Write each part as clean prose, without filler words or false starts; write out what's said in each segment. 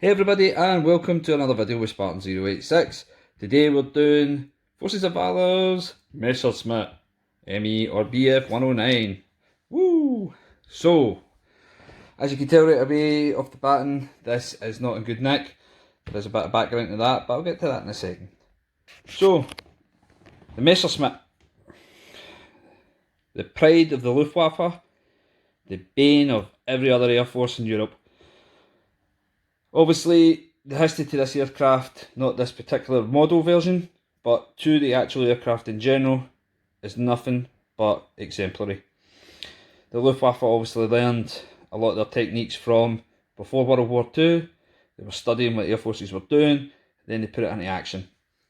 Hey everybody, and welcome to another video with Spartan086. Today we're doing Forces of Valor's Messerschmitt ME or BF 109. Woo! So, as you can tell right away off the baton, this is not in good nick. There's a bit of background to that, but I'll get to that in a second. So, the Messerschmitt, the pride of the Luftwaffe, the bane of every other air force in Europe. Obviously, the history to this aircraft, not this particular model version, but to the actual aircraft in general, is nothing but exemplary. The Luftwaffe obviously learned a lot of their techniques from before World War II. They were studying what air forces were doing, then they put it into action.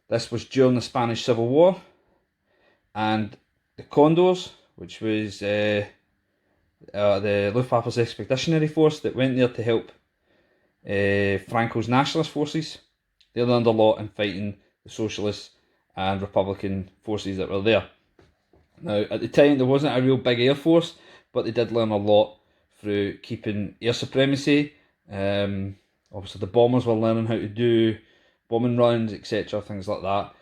This was during the Spanish Civil War, and the Condors, which was the Luftwaffe's expeditionary force that went there to help Franco's nationalist forces, they learned a lot in fighting the socialist and republican forces that were there. Now, at the time, there wasn't a real big air force, but they did learn a lot through keeping air supremacy. Obviously, the bombers were learning how to do bombing runs, etc., things like that.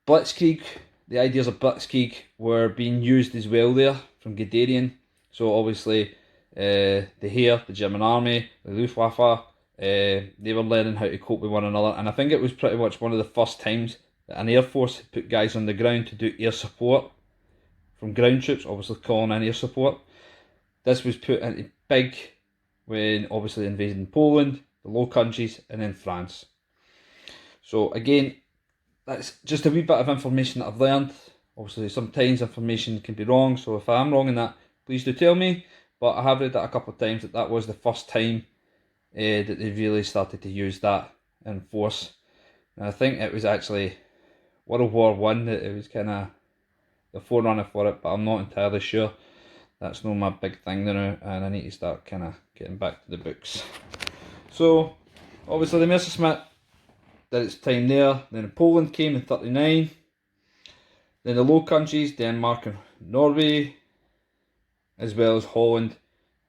Blitzkrieg, the ideas of Blitzkrieg were being used as well there from Guderian. So obviously, the Heer, the German army, the Luftwaffe, they were learning how to cope with one another, and I think it was pretty much one of the first times that an air force had put guys on the ground to do air support from ground troops, obviously calling in air support. This was put into big when obviously invading Poland, the Low Countries, and then France. So again, that's just a wee bit of information that I've learned. Obviously sometimes information can be wrong, so if I am wrong in that, please do tell me, but I have read that a couple of times that was the first time that they really started to use that in force. And I think it was actually World War One that it was kind of the forerunner for it, but I'm not entirely sure. That's not my big thing now, and I need to start kind of getting back to the books. So, obviously the Messerschmitt did its time there, then Poland came in 1939, then the Low Countries, Denmark and Norway, as well as Holland,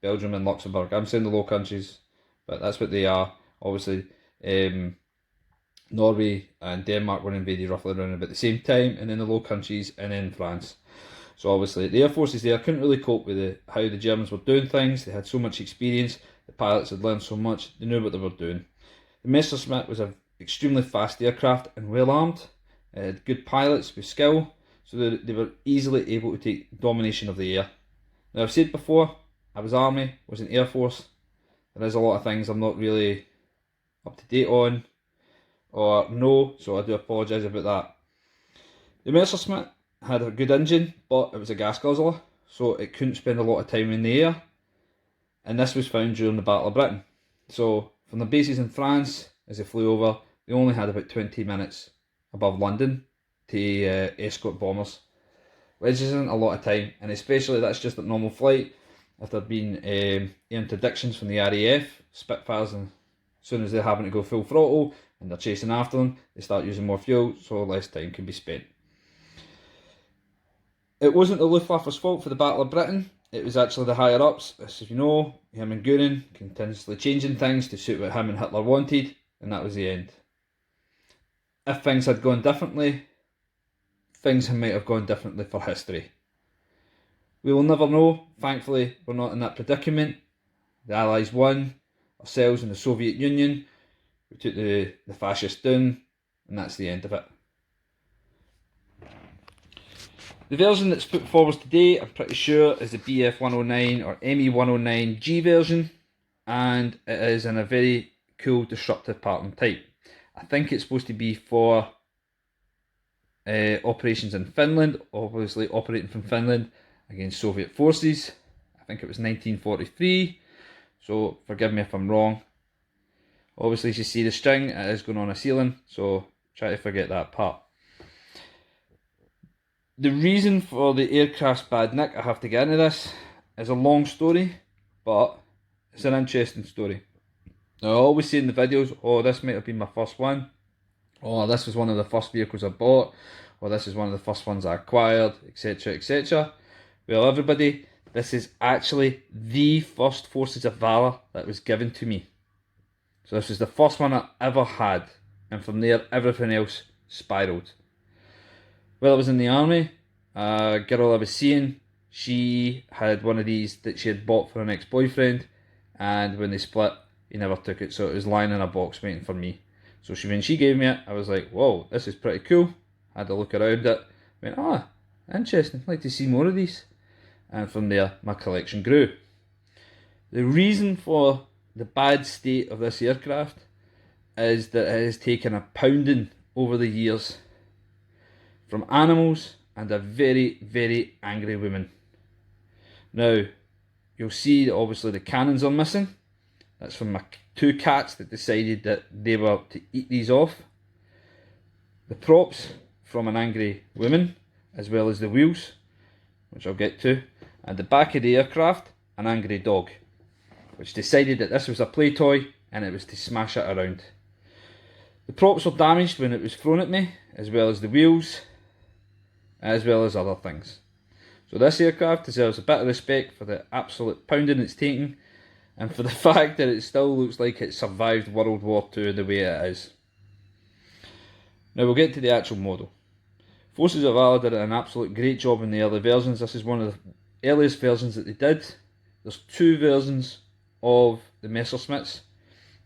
Belgium and Luxembourg. I'm saying the Low Countries, but that's what they are. Obviously, Norway and Denmark were invaded roughly around about the same time, and then the Low Countries, and then France. So obviously, the air forces there couldn't really cope with how the Germans were doing things. They had so much experience. The pilots had learned so much. They knew what they were doing. The Messerschmitt was an extremely fast aircraft and well armed. It had good pilots with skill, so they were easily able to take domination of the air. Now, I've said before, I was Army, was in Air Force. There is a lot of things I'm not really up to date on or know, so I do apologise about that. The Messerschmitt had a good engine, but it was a gas guzzler, so it couldn't spend a lot of time in the air, and this was found during the Battle of Britain. So from the bases in France, as they flew over, they only had about 20 minutes above London to escort bombers, which isn't a lot of time, and especially that's just a normal flight. If there'd been air interdictions from the RAF, Spitfires, and as soon as they're having to go full throttle and they're chasing after them, they start using more fuel, so less time can be spent. It wasn't the Luftwaffe's fault for the Battle of Britain, it was actually the higher ups. As you know, him and Göring continuously changing things to suit what him and Hitler wanted, and that was the end. If things had gone differently, things might have gone differently for history. We will never know. Thankfully, we're not in that predicament. The Allies won, ourselves and the Soviet Union. We took the fascists down, and that's the end of it. The version that's put forward today, I'm pretty sure, is the BF 109 or ME 109G version, and it is in a very cool disruptive pattern type. I think it's supposed to be for operations in Finland, obviously operating from Finland against Soviet forces. I think it was 1943, so forgive me if I'm wrong. Obviously, as you see the string, it is going on a ceiling, so try to forget that part. The reason for the aircraft's bad nick, I have to get into this, is a long story, but it's an interesting story. Now, I always say in the videos, oh, this might have been my first one, or this was one of the first vehicles I bought, or this is one of the first ones I acquired, etc, etc. Well, everybody, this is actually the first Forces of Valor that was given to me. So this was the first one I ever had, and from there everything else spiralled. While I was in the army, a girl I was seeing, she had one of these that she had bought for an ex-boyfriend, and when they split, he never took it, so it was lying in a box waiting for me. So when she gave me it, I was like, whoa, this is pretty cool. Had a look around it, went, ah, interesting, I'd like to see more of these. And from there, my collection grew. The reason for the bad state of this aircraft is that it has taken a pounding over the years from animals and a very, very angry woman. Now, you'll see that obviously the cannons are missing. That's from my 2 cats that decided that they were to eat these off. The props from an angry woman, as well as the wheels, which I'll get to. And the back of the aircraft, an angry dog, which decided that this was a play toy and it was to smash it around. The props were damaged when it was thrown at me, as well as the wheels, as well as other things. So this aircraft deserves a bit of respect for the absolute pounding it's taking, and for the fact that it still looks like it survived World War II the way it is. Now we'll get to the actual model. Forces of Valor did an absolute great job in the early versions. This is one of the earliest versions that they did. There's 2 versions of the Messerschmitts,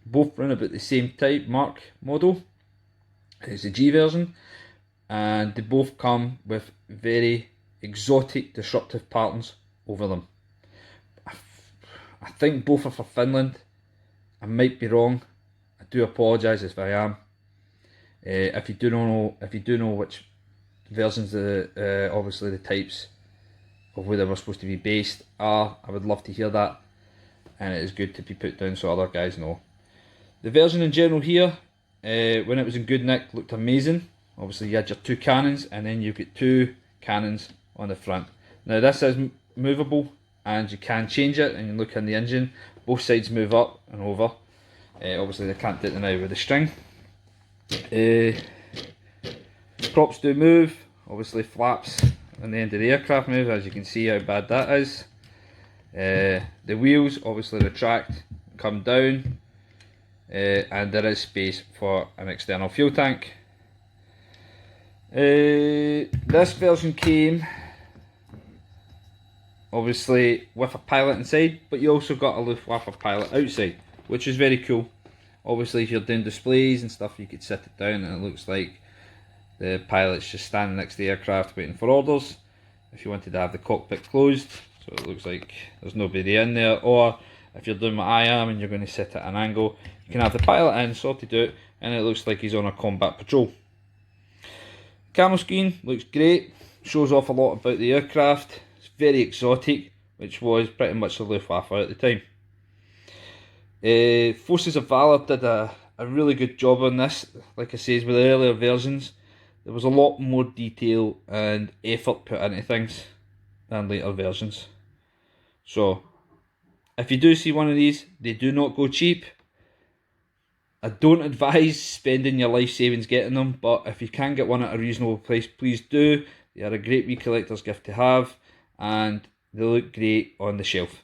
both run about the same type Mark model. It's the G version, and they both come with very exotic disruptive patterns over them. I think both are for Finland. I might be wrong. I do apologise if I am. If you do know which versions of obviously the types of where they were supposed to be based are, I would love to hear that, and it is good to be put down so other guys know. The version in general here, when it was in good nick, looked amazing. Obviously you had your 2 cannons, and then you get 2 cannons on the front. Now this is movable, and you can change it, and you look in the engine, both sides move up and over. Obviously they can't do it now with the string. Props do move, obviously flaps on the end of the aircraft move, as you can see how bad that is. The wheels obviously retract, come down, and there is space for an external fuel tank. This version came obviously with a pilot inside, but you also got a Luftwaffe pilot outside, which is very cool. Obviously if you're doing displays and stuff, you could sit it down and it looks like the pilot's just standing next to the aircraft waiting for orders. If you wanted to have the cockpit closed, so it looks like there's nobody in there, or if you're doing what I am and you're going to sit at an angle, you can have the pilot in, sorted out, and it looks like he's on a combat patrol. Camera screen looks great, shows off a lot about the aircraft. It's very exotic, which was pretty much the Luftwaffe at the time. Forces of Valor did a really good job on this. Like I says, with the earlier versions, there was a lot more detail and effort put into things than later versions. So, if you do see one of these, they do not go cheap. I don't advise spending your life savings getting them, but if you can get one at a reasonable price, please do. They are a great wee collector's gift to have, and they look great on the shelf.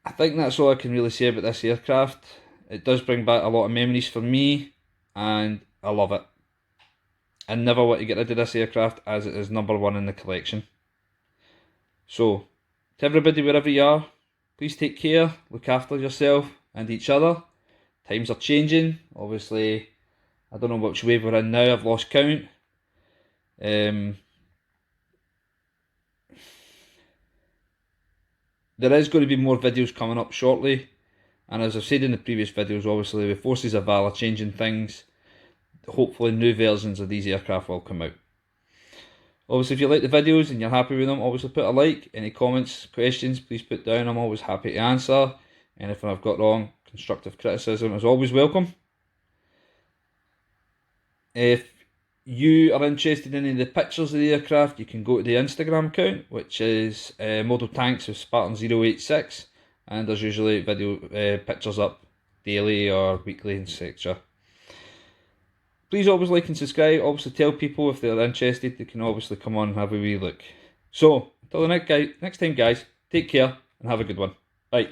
I think that's all I can really say about this aircraft. It does bring back a lot of memories for me, and I love it. I never want to get rid of this aircraft, as it is number 1 in the collection. So, to everybody wherever you are, please take care, look after yourself and each other. Times are changing. Obviously, I don't know which wave we're in now, I've lost count. There is going to be more videos coming up shortly, and as I've said in the previous videos, obviously with Forces of Valor changing things, hopefully new versions of these aircraft will come out. Obviously if you like the videos and you're happy with them, obviously put a like. Any comments, questions, please put down. I'm always happy to answer. Anything I've got wrong, constructive criticism is always welcome. If you are interested in any of the pictures of the aircraft, you can go to the Instagram account, which is Model Tanks with Spartan 086, and there's usually video pictures up daily or weekly, etc. Please always like and subscribe. Obviously tell people if they're interested, they can obviously come on and have a wee look. So, until the next time guys, take care and have a good one. Bye.